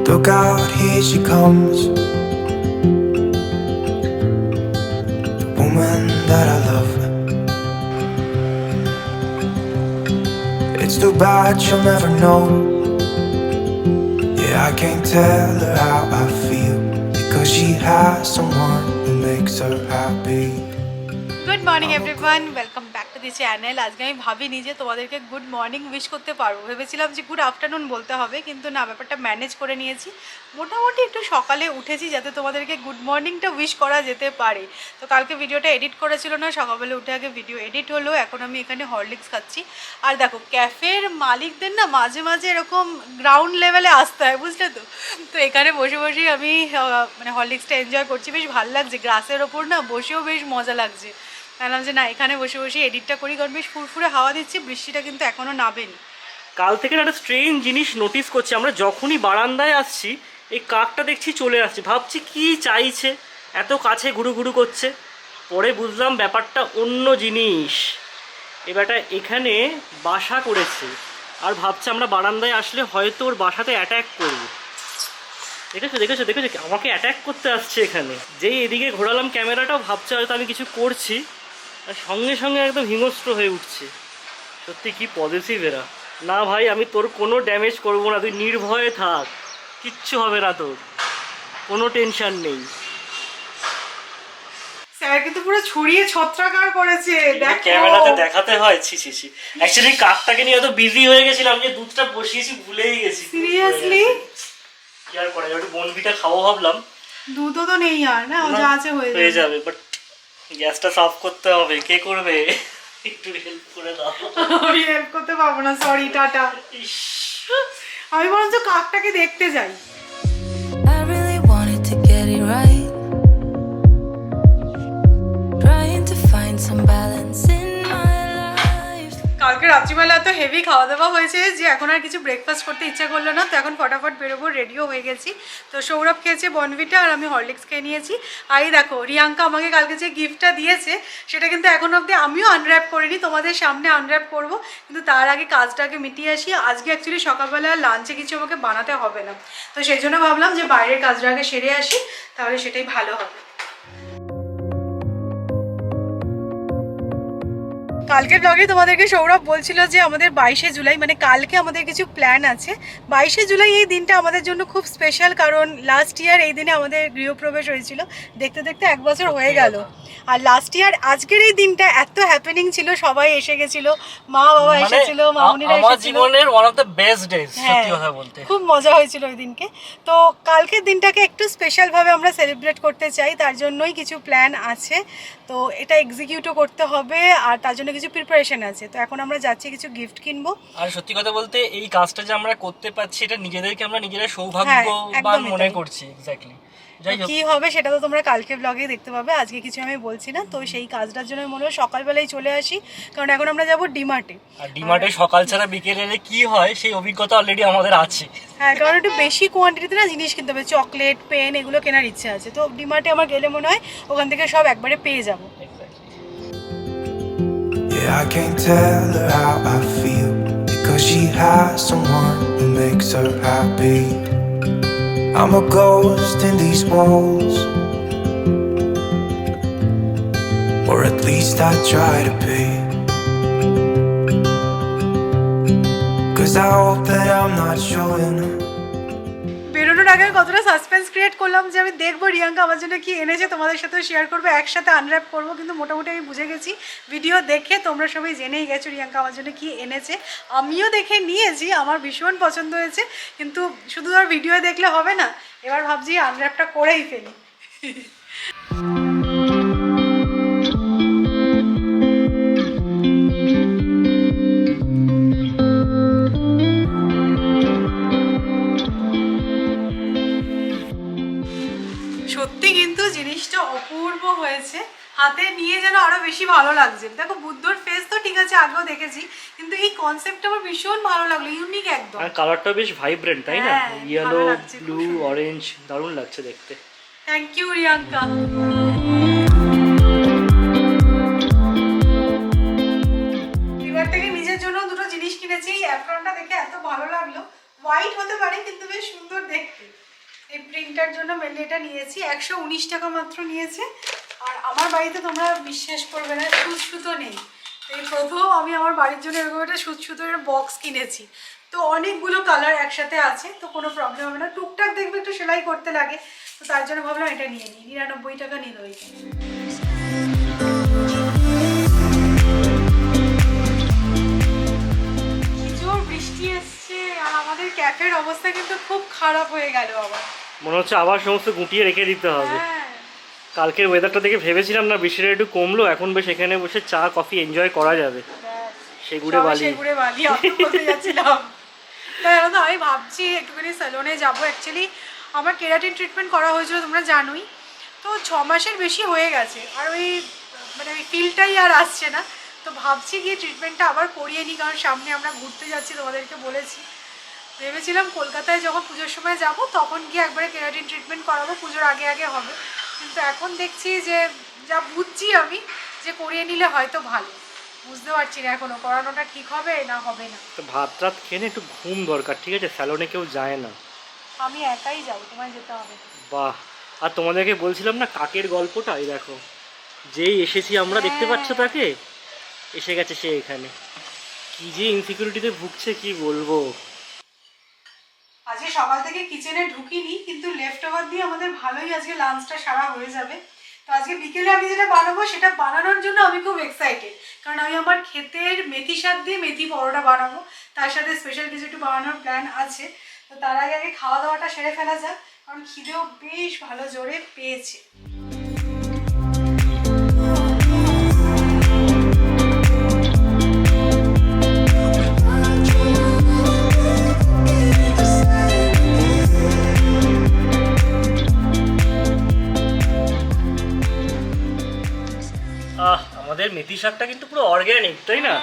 Look out, here she comes, the woman that I love. It's too bad she'll never know. Yeah, I can't tell her how I feel, because she has someone who makes her happy. Good morning everyone, welcome back to the channel. আজকে আমি ভাবিনি যে তোমাদেরকে good morning wish করতে পারবো, ভেবেছিলাম যে good afternoon বলতে হবে, কিন্তু না, ব্যাপারটা ম্যানেজ করে নিয়েছি। মোটামুটি একটু সকালে উঠেছি যাতে তোমাদেরকে গুড মর্নিংটা উইশ করা যেতে পারে। তো কালকে ভিডিওটা এডিট করেছিল না, সকালবেলা উঠে আগে ভিডিও এডিট হলো। এখন আমি এখানে হরলিক্স খাচ্ছি। আর দেখো, ক্যাফের মালিকদের না মাঝে মাঝে এরকম গ্রাউন্ড লেভেলে আসতে হয়, বুঝলে তো। তো এখানে বসে বসেই আমি মানে হরলিক্সটা এনজয় করছি, বেশ ভালো লাগছে। গ্রাসের ওপর না বসেও বেশ মজা লাগছে। ভাবলাম যে না, এখানে বসে বসে এডিটটা করি, কারণ বেশ ফুরফুরে হাওয়া দিচ্ছে, বৃষ্টিটা কিন্তু এখনও নামেনি। কাল থেকে একটা স্ট্রেঞ্জ জিনিস নোটিস করছি, আমরা যখনই বারান্দায় আসছি এই কাকটা দেখছি চলে আসছে। ভাবছি কি চাইছে, এত কাছে ঘুরু ঘুরু করছে। পরে বুঝলাম ব্যাপারটা অন্য জিনিস। এবারটা এখানে বাসা করেছে আর ভাবছে আমরা বারান্দায় আসলে হয়তো ওর বাসাতে অ্যাটাক করবো। দেখেছো দেখেছো দেখেছো, আমাকে অ্যাটাক করতে আসছে এখানে। যেই এদিকে ঘোরালাম ক্যামেরাটাও, ভাবছে হয়তো আমি কিছু করছি, আর সঙ্গে সঙ্গে একদম হিংস্র হয়ে উঠছে। সত্যি কি পজিটিভ এরা। না ভাই, আমি তোর কোনো ড্যামেজ করবো না, তুই নির্ভয়ে থাক, কিচ্ছু হবে না তোর, কোনো টেনশন নেই। স্যার কিন্তু পুরো ছড়িয়ে ছত্রাকার করেছে, দেখো ক্যামেরাতে দেখাতে হয়। ছি ছি ছি, অ্যাকচুয়ালি কাকটাকে নিয়ে এত বিজি হয়ে গেছিলাম যে দুধটা বসিয়েছি ভুলেই গেছি। সিরিয়াসলি কি আর করা যাবে, একটু বনভিটা খাবো ভাবলাম। দুধও তো নেই আর, না যা আছে হয়ে যাবে, বাট গ্যাসটা সাফ করতে হবে। কে করবে? একটু হেল্প করে দাও। আমি হেল্প করতে পারবো না, সরি, টাটা। আমি বরঞ্চ কাকটাকে দেখতে যাই। I really wanted to get it right, trying to find some balance in my life. কালকে রাত্রিবেলা তো হেভি খাওয়া দাওয়া হয়েছে যে এখন আর কিছু ব্রেকফাস্ট করতে ইচ্ছা করলো না। তো এখন ফটাফট বেরোবো, রেডিও হয়ে গেছি। তো সৌরভ খেয়েছে বনভিটা আর আমি হরলিক্স খেয়ে নিয়েছি। আর এই দেখো, রিয়াঙ্কা আমাকে কালকে যে গিফটটা দিয়েছে সেটা কিন্তু এখন অবধি আমিও আনর্যাপ করিনি, তোমাদের সামনে আনর্যাপ করব। কিন্তু তার আগে কাজটাকে মিটিয়ে আসি। আজকে অ্যাকচুয়ালি সকালবেলা লাঞ্চে কিছু আমাকে বানাতে হবে না, তো সেই জন্য ভাবলাম যে বাইরের কাজটা আগে সেরে আসি, তাহলে সেটাই ভালো হবে। কালকের ব্লগে তোমাদেরকে সৌরভ বলছিল যে আমাদের 22শে জুলাই মানে কালকে আমাদের কিছু প্ল্যান আছে। 22শে জুলাই এই দিনটা আমাদের জন্য খুব স্পেশাল, কারণ লাস্ট ইয়ার এই দিনে আমাদের গৃহপ্রবেশ হয়েছিল। দেখতে দেখতে 1 বছর হয়ে গেল। আর লাস্ট ইয়ার আজকের এই দিনটা এত হ্যাপেনিং ছিল, সবাই এসে গেছিল, মা বাবা এসেছিল, মামুনিরা এসেছিল। আমার জীবনের one of the best days, সত্যি কথা বলতে খুব মজা হয়েছিল ওই দিনকে। তো কালকের দিনটাকে একটু স্পেশালভাবে আমরা সেলিব্রেট করতে চাই, তার জন্যই কিছু প্ল্যান আছে। তো এটা এক্সিকিউটও করতে হবে, আর তার জন্য কিছু প্রিপারেশন আছে। তো এখন আমরা যাচ্ছি কিছু গিফট কিনবো। আর সত্যি কথা বলতে এই কাজটা যে আমরা করতে পারছি, এটা নিজেদেরকে আমরা নিজেরা সৌভাগ্যবান মনে করছি। এক্স্যাক্টলি। কি হবে সেটা তো তোমরা কালকে ব্লগে দেখতে পাবে, আজকে কিছু আমি বলছি না। তো সেই কাজটার জন্য মনে হয় সকালবেলায় চলে আসি, কারণ এখন আমরা যাবো ডিমার্টে। আর ডিমার্টে সকাল ছাড়া বিকেলে এলে কি হয় সেই অভিজ্ঞতা অলরেডি আমাদের আছে। হ্যাঁ, কারণ একটু বেশি কোয়ান্টিটিতে না জিনিস কিনতে হবে, চকলেট, পেন, এগুলো কেনার ইচ্ছে আছে। তো ডিমার্টে আমার গেলে মনে হয় ওখান থেকে সব একবারে পেয়ে যাবো। Yeah, I can't tell her how I feel, because she has someone who makes her happy. I'm a ghost in these walls, or at least I try to be, 'cause I hope that I'm not showing her. বেরোনোর আগে কতটা suspense create করলাম যে আমি দেখবো রিয়াঙ্কা আমার জন্য কি এনেছে, তোমাদের সাথে শেয়ার করবো, একসাথে আনর্যাপ করবো। কিন্তু মোটামুটি আমি বুঝে গেছি, ভিডিও দেখে তোমরা সবাই জেনেই গেছো রিয়াঙ্কা আমার জন্য কি এনেছে। আমিও দেখে নিয়েছি, আমার ভীষণ পছন্দ হয়েছে। কিন্তু শুধু আর ভিডিও দেখলে হবে না, এবার ভাবছি আনর্যাপটা করেই ফেলি। সত্যি কিন্তু জিনিসটা অপূর্ব হয়েছে, হাতে নিয়ে যেন আরো বেশি ভালো লাগছে। দেখো, বুদ্ধর ফেস তো ঠিক আছে, আগেও দেখেছি, কিন্তু এই কনসেপ্টটা আমার ভীষণ ভালো লাগলো, ইউনিক একদম। আর কালারটা বেশ ভাইব্রেন্ট, তাই না? ইয়েলো, ব্লু, অরেঞ্জ, দারুণ লাগছে দেখতে। Thank you Riyanka. এবার থেকে নিজের জন্য দুটো জিনিস কিনেছি। এই অ্যাপ্রনটা দেখে এত ভালো লাগলো, হোয়াইট হতে পারে কিন্তু বেশ সুন্দর দেখতে। এই প্রিন্টার জন্য মেনলি এটা নিয়েছি, 119 টাকা মাত্র নিয়েছে। আর আমার বাড়িতে তোমরা বিশ্বাস করবে না, সুচ সুতো নেই। এই প্রথম আমি আমার বাড়ির জন্য এরকম একটা সুচ সুতোর বক্স কিনেছি। তো অনেকগুলো কালার একসাথে আছে, তো কোনো প্রবলেম হবে না। টুকটাক দেখবে একটু সেলাই করতে লাগে, তো তার জন্য ভাবলাম এটা নিয়ে নিই। 99 টাকা নিল এখানে। বৃষ্টি এসছে আর আমাদের ক্যাফের অবস্থা কিন্তু খুব খারাপ হয়ে গেল আবার। মনে হচ্ছে আবার সমস্ত গুটিয়ে রেখে দিতে হবে। হ্যাঁ, কালকের ওয়েদারটা দেখে ভেবেছিলাম না বৃষ্টিটা একটু কমলো, এখন বেশ এখানে বসে চা কফি এনজয় করা যাবে। সেগুড়ে বালি আমি বলতে যাচ্ছিলাম। তাই জানো তো, আমি ভাবছি একটুখানি স্যালনে যাবো। অ্যাকচুয়ালি আমার কেরাটিন ট্রিটমেন্ট করা হয়েছিল, তোমরা জানোই। তো 6 মাসের বেশি হয়ে গেছে, আর ওই মানে ওই ফিলটাই আর আসছে না। তো ভাবছি গিয়ে ট্রিটমেন্টটা আবার করিয়ে নিই, কারণ সামনে আমরা ঘুরতে যাচ্ছি, তোমাদেরকে বলেছি। ভেবেছিলাম কলকাতায় যখন পুজোর সময় যাব তখন গিয়ে একবারে কেরাটিন ট্রিটমেন্ট করাবো, পুজোর আগে আগে হবে। কিন্তু এখন দেখছি যে যা বুঝছি আমি, যে করিয়ে নিলে হয়তো ভালো। বুঝতে পারছি না এখনো করানোটা ঠিক হবে না হবে না। তো ভাত রাত খেয়ে একটু ঘুম দরকার, ঠিক আছে? স্যালনে কেউ যায় না। আমি একাই যাবো, তোমায় যেতে হবে। বাহ, আর তোমাদেরকে বলছিলাম না কাকের গল্পটা, এই দেখো যেই এসেছি আমরা, দেখতে পাচ্ছ তাকে, এসে গেছে সে এখানে। কি যে ইনসিকিউরিটিতে ভুগছে কি বলবো। আজকে সকাল থেকে কিচেনে ঢুকিনি, কিন্তু লেফট ওভার দিয়ে আমাদের ভালোই আজকে লাঞ্চটা সারা হয়ে যাবে। তো আজকে বিকেলে আমি যেটা বানাবো সেটা বানানোর জন্য আমি খুব এক্সাইটেড, কারণ আমি আমার ক্ষেতের মেথি শাক দিয়ে মেথি পরোটা বানাবো। তার সাথে স্পেশাল কিছু একটু বানানোর প্ল্যান আছে। তো তার আগে আগে খাওয়া দাওয়াটা সেরে ফেলা যাক, কারণ খিদেও বেশ ভালো জোরে পেয়েছে। আমাদের মেথি শাকটা কিন্তু পুরো অর্গ্যানিক, তাই না?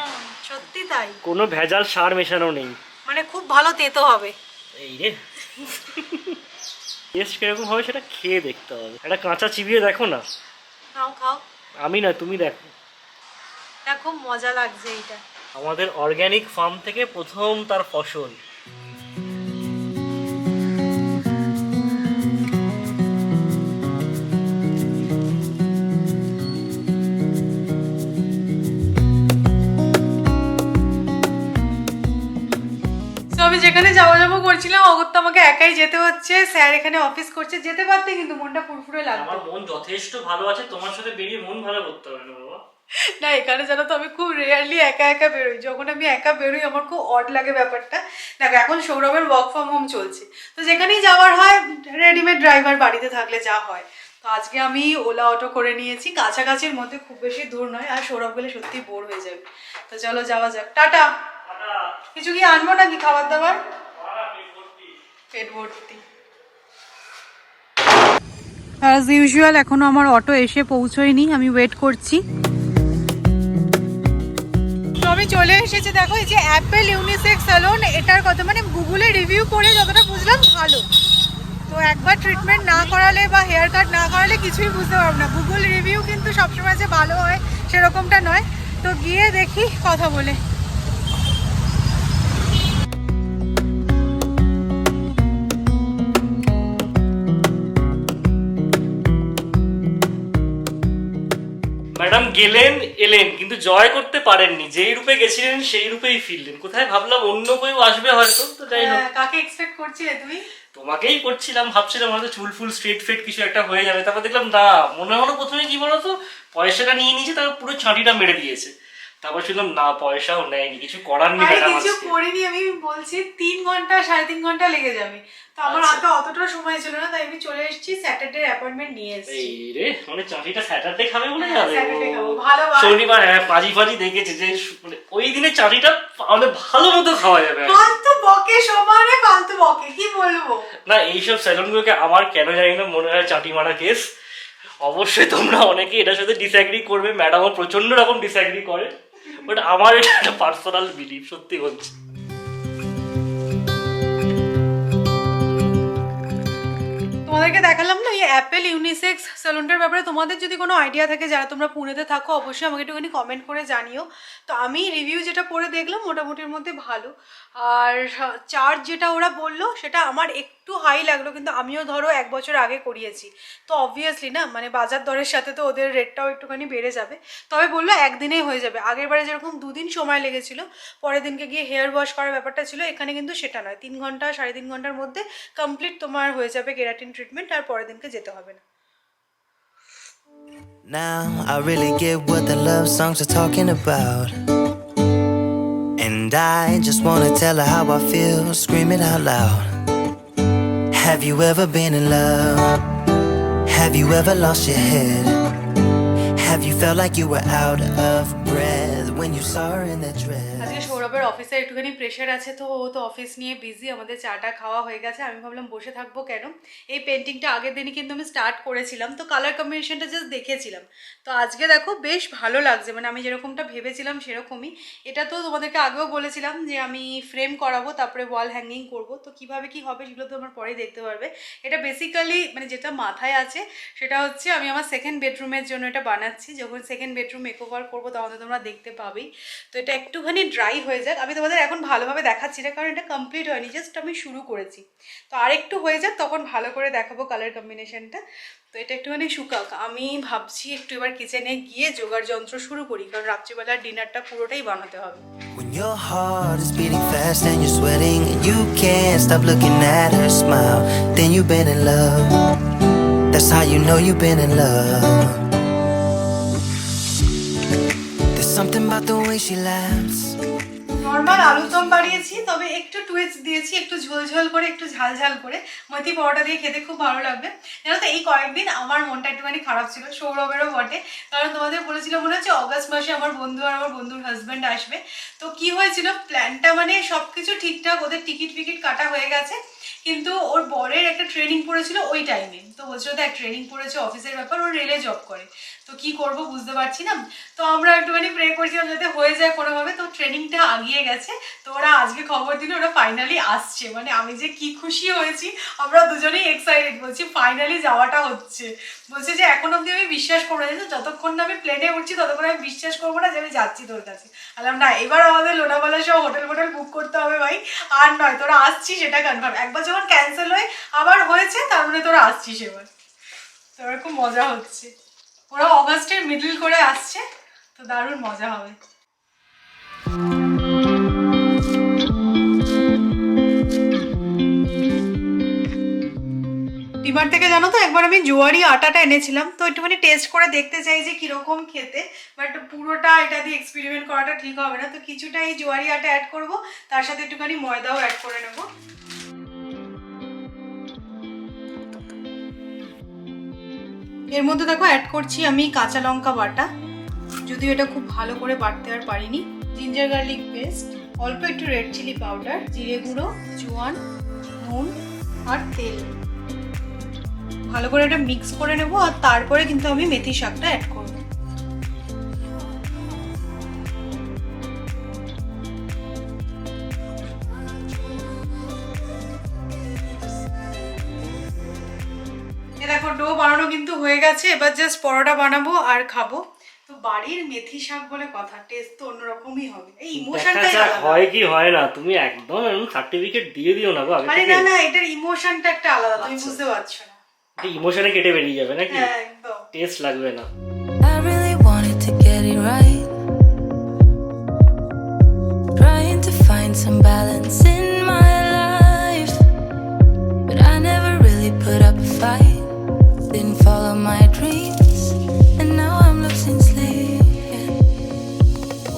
সত্যি তাই, কোনো ভেজাল সার মেশানো নেই। মানে খুব ভালো তেতো হবে। এই রে, টেস্ট কিরকম হবে সেটা খেয়ে দেখতে হবে। একটা কাঁচা চিবিয়ে দেখো না। খাও খাও। আমি না, তুমি দেখো। এটা খুব মজা লাগছে এইটা। আমাদের অর্গ্যানিক ফার্ম থেকে প্রথম তার ফসল। তো আমি যেখানে যাওয়া যাবো করছিলাম, অগত্যা আমাকে একাই যেতে হচ্ছে। স্যার এখানে অফিস করছে, যেতে পারতে কিন্তু মনটা ফুরফুরে লাগবে। আমার মন যথেষ্ট ভালো আছে, তোমার সাথে বেরিয়ে মন ভালো করতে হবে না বাবা। না, এখানে জানো তো আমি খুব রেয়ারলি একা একা বেরোই। যখন আমি একা বেরোই আমার খুব অড লাগে ব্যাপারটা। দেখো এখন সৌরভের ওয়ার্ক ফ্রম হোম চলছে, তো যেখানেই যাওয়ার হয় রেডিমেড ড্রাইভার বাড়িতে থাকলে যা হয়। তো আজকে আমি ওলা অটো করে নিয়েছি, কাছাকাছির মধ্যে, খুব বেশি দূর নয়। আর সৌরভ গেলে সত্যি বোর হয়ে যাবে। তো চলো যাওয়া যাক, টাটা। কিছু কি আনবো নাকি খাবার দাবার? পেট ভর্তি। অ্যাজ ইউজুয়াল এখনো আমার অটো এসে পৌঁছয়নি, আমি ওয়েট করছি। তো আমি চলে এসেছি। দেখো এই যে অ্যাপেল ইউনিসেক্স স্যালন, এটার কথা মানে গুগলে রিভিউ করে যতটা বুঝলাম ভালো। তো একবার ট্রিটমেন্ট না করালে বা হেয়ার কাট না করালে কিছুই বুঝতে পারবো না। গুগল রিভিউ কিন্তু সবসময় যে ভালো হয় সেরকমটা নয়। তো গিয়ে দেখি কথা বলে। ম্যাডাম গেলেন এলেন, কিন্তু জয় করতে পারেননি। যেই রূপে গেছিলেন সেই রূপেই ফিরলেন। কোথায় ভাবলাম অন্য কেউ আসবে হয়তো, তো যাই হোক। কাকে এক্সপেক্ট করছিলে তুমি? তোমাকেই করছিলাম, ভাবছিলাম হয়তো চুল ফুল স্ট্রেট ফেট কিছু একটা হয়ে যাবে। তারপর দেখলাম না, মনে হলো প্রথমে কি বলতো, পয়সাটা নিয়ে নিয়েছে, তারপর পুরো ছাঁটিটা মেরে দিয়েছে। তারপর শুনলাম না, পয়সাও নেয়নি, কিছু করার নেই ম্যাডাম। কিছু করিনি, আমি বলছি 3 ঘন্টা 3.5 ঘন্টা লেগে যাবে। তো আমার হাতে অতটা সময় ছিল না, তাই আমি চলে এসেছি। স্যাটারডে অ্যাপয়েন্টমেন্ট নিয়ে এসেছি। এই রে, মানে চাঁটিটা স্যাটারডে খাবে বলে যাবে? স্যাটারডে খাবো, ভালো বার। শনিবার হ্যাঁ পাজি ফাজি দেখেছে যে মানে ওই দিনে চাঁটিটা মানে ভালো মতো খাওয়া যাবে। ফালতু বকে, সমানে ফালতু বকে, কি বলবো। না, এইসব স্যালুনগুলোকে আমার কেন জানি না মনে হয় চাঁটি মারা কেস। অবশ্যই তোমরা অনেকে এটার সাথে ডিসঅ্যাগ্রি করবে, ম্যাডামও প্রচন্ড রকম ডিসঅ্যাগ্রি করে, বাট আমার এটা একটা পার্সোনাল বিলিভ, সত্যি বলছি। তোমাদেরকে দেখালাম না এই অ্যাপেল ইউনিসেক্স সেলুনটার ব্যাপারে তোমাদের যদি কোনো আইডিয়া থাকে, যারা তোমরা পুনেতে থাকো অবশ্যই আমাকে একটুখানি কমেন্ট করে জানিও। তো আমি রিভিউ যেটা পড়ে দেখলাম মোটামুটির মধ্যে ভালো। আর চার্জ যেটা ওরা বললো সেটা আমার একটু হাই লাগলো, কিন্তু আমিও ধরো 1 বছর আগে করিয়েছি, তো অবভিয়াসলি না মানে বাজার দরের সাথে তো ওদের রেটটাও একটুখানি বেড়ে যাবে। তবে বললো একদিনেই হয়ে যাবে। আগের বারে যেরকম 2 দিন সময় লেগেছিল পরের দিনকে গিয়ে হেয়ার ওয়াশ করার ব্যাপারটা ছিল, এখানে কিন্তু সেটা নয়, 3 ঘন্টা 3.5 ঘন্টার মধ্যে কমপ্লিট তোমার হয়ে যাবে কেরাটিন ট্রিটমেন্ট, আর পরের দিনকে যেতে হবে না। Now I really get what the love songs are talking about. And I just wanna tell her how I feel, scream it out loud. Have you ever been in love? Have you ever lost your head? Have you felt like you were out of breath when you saw her in that dress? আজকে সৌরভের অফিসে একটুখানি pressure আছে, তো ও তো office নিয়ে busy. আমাদের চাটা খাওয়া হয়ে গেছে, আমি ভাবলাম বসে থাকবো কেন। এই পেন্টিংটা আগের দিনই কিন্তু আমি স্টার্ট করেছিলাম, তো কালার কম্বিনেশনটা জাস্ট দেখেছিলাম। তো আজকে দেখো বেশ ভালো লাগছে, মানে আমি যেরকমটা ভেবেছিলাম সেরকমই। এটা তো তোমাদেরকে আগেও বলেছিলাম যে আমি ফ্রেম করাবো, তারপরে ওয়াল হ্যাঙ্গিং করব, তো কিভাবে কি হবে সেগুলো তো আমার পরেই দেখতে পারবে। এটা বেসিক্যালি মানে যেটা মাথায় আছে সেটা হচ্ছে আমি আমার সেকেন্ড বেডরুমের জন্য এটা বানাচ্ছি। যখন সেকেন্ড বেডরুম মেকওভার করবো তখন তো তোমরা দেখতে পাবেই। তো এটা একটুখানি ড্রাই হয়ে যাক, আমি তোমাদের এখন ভালোভাবে দেখাচ্ছি না কারণ এটা কমপ্লিট হয়নি, জাস্ট আমি শুরু করেছি। তো আরেকটু হয়ে যাক তখন ভালো করে দেখাবো কালার কম্বিনেশনটা। তো এটা একটুখানি শুকাক, আমি ভাবছি একটু এবার কিচেনে গিয়ে জোগাড় যন্ত্র শুরু করি, কারণ রাত্রিবেলার ডিনারটা পুরোটাই বানাতে হবে। When your heart is beating fast and you're sweating and you can't stop looking at her smile, then you've been in love. That's how you know you've been in love. There's something about the way she laughs. Normal আলুর দম বানিয়েছি, তবে একটু twist দিয়েছি, একটু ঝোল করে একটু ঝাল করে। মেথি পরোটা দিয়ে খেতে খুব ভালো লাগবে। জানো তো এই কয়েকদিন আমার মনটা একটুখানি খারাপ ছিল, সৌরভেরও বটে, কারণ তোমাদের বলেছিল মনে হচ্ছে অগাস্ট মাসে আমার বন্ধু আর আমার বন্ধুর হাজব্যান্ড আসবে। তো কি হয়েছিল প্ল্যানটা, মানে সব কিছু ঠিকঠাক, ওদের টিকিট ফিকিট কাটা হয়ে গেছে, কিন্তু ওর বরের একটা ট্রেনিং পড়েছিল ওই টাইমে। তো বলছিল দেখ ট্রেনিং পড়েছে অফিসের ব্যাপার, ওর রেলে জব করে, তো কি করব বুঝতে পারছি না। তো আমরা একটুখানি প্রে করছিলাম যাতে হয়ে যায় কোনোভাবে। তো ট্রেনিংটা আগিয়ে গেছে, তো ওরা আজকে খবর দিল ওরা ফাইনালি আসছে। মানে আমি যে কি খুশি হয়েছি, আমরা দুজনেই এক্সাইটেড, বলছি ফাইনালি যাওয়াটা হচ্ছে। বলছে যে এখন অব্দি আমি বিশ্বাস করবো না, যতক্ষণ না আমি প্লেনে উঠছি ততক্ষণ আমি বিশ্বাস করবো না যে আমি যাচ্ছি তোর কাছে। বললাম না এবার আমাদের লোনাভালা সব হোটেল বুক করতে হবে ভাই, আর নয় তোরা আসছিস সেটা কনফার্ম। একবার যখন ক্যান্সেল হয়ে আবার হয়েছে তার মানে তোরা আসছিস এবার। তোর খুব মজা হচ্ছে, ওরা অগাস্টের মিডল করে আসছে, তো দারুণ মজা হবে। ডিমার থেকে জানো তো একবার আমি জোয়ারি আটাটা এনেছিলাম, তো একটুখানি টেস্ট করে দেখতে চাই যে কিরকম খেতে, বাট পুরোটা এটা দিয়ে এক্সপেরিমেন্ট করাটা ঠিক হবে না। তো কিছুটা এই জোয়ারি আটা অ্যাড করব, তার সাথে একটুখানি ময়দাও অ্যাড করে নেব। এর মধ্যে দেখো অ্যাড করছি আমি কাঁচা লঙ্কা বাটা, যদিও এটা খুব ভালো করে বাটতে আর পারিনি, জিঞ্জার গার্লিক পেস্ট, অল্প একটু রেড চিলি পাউডার, জিরে গুঁড়ো, জোয়ান, নুন আর তেল। ভালো করে এটা মিক্স করে নেব, আর তারপরে কিন্তু আমি মেথি শাকটা অ্যাড করব। দেখো ডো বানানো কিন্তু হয়ে গেছে, এবার জাস্ট পরোটা বানাবো আর খাবো। তো বাড়ির মেথি শাক বলে কথা, টেস্ট তো অন্যরকমই হবে। এই ইমোশনটাই হয় কি হয় না, তুমি একদম সার্টিফিকেট দিয়ে দিও না গো আগে থেকে। না এটার ইমোশনটা একটা আলাদা, তুমি বুঝতে পারছো না। এটা ইমোশনে কেটে বেরিয়ে যাবে নাকি, হ্যাঁ একদম টেস্ট লাগবে না। I really wanted to get it right, trying to find some balance in my life, but I never really put up a fight, didn't follow my dreams, and now I'm losing sleep.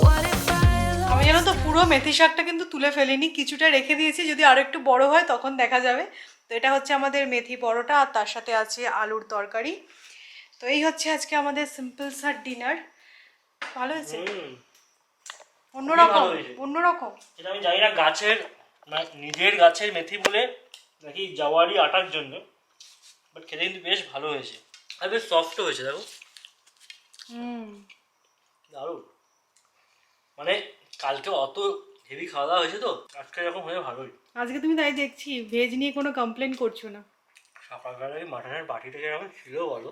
What if I আমি জানো তো পুরো মেথি শাকটা কিন্তু তুলে ফেলিনি, কিছুটা রেখে দিয়েছি, যদি আরো একটু বড় হয় তখন দেখা যাবে। তো এটা হচ্ছে আমাদের মেথি পরোটা, আর তার সাথে আছে আলুর তরকারি। তো এই হচ্ছে আজকে আমাদের সিম্পল সার ডিনার। ভালো হয়েছে, অন্যরকম। এটা আমি জানি না গাছের নিজের গাছের মেথি বলে নাকি জাওয়ারি আটার জন্য, বাট খেতে কিন্তু বেশ ভালো হয়েছে, আর বেশ সফটও হয়েছে দেখো। দারুণ, মানে কালকে অত হেভি খাওয়া দাওয়া হয়েছে তো আজকে এরকম হয়ে ভালোই। আজকে তুমি তাই দেখছি ভেজ নিয়ে কোনো কমপ্লেন করছো না। সকালবেলা ওই মাটনের বাটিটা যেরকম ছিল বলো।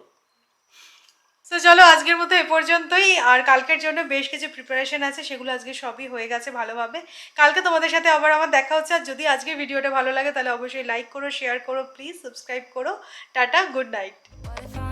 তো চলো আজকের মতো এ পর্যন্তই। আর কালকের জন্য বেশ কিছু প্রিপারেশন আছে, সেগুলো আজকে সবই হয়ে গেছে ভালোভাবে। কালকে তোমাদের সাথে আবার আমার দেখা হচ্ছে। আর যদি আজকের ভিডিওটা ভালো লাগে তাহলে অবশ্যই লাইক করো, শেয়ার করো, প্লিজ সাবস্ক্রাইব করো। Tata, good night. What if I'm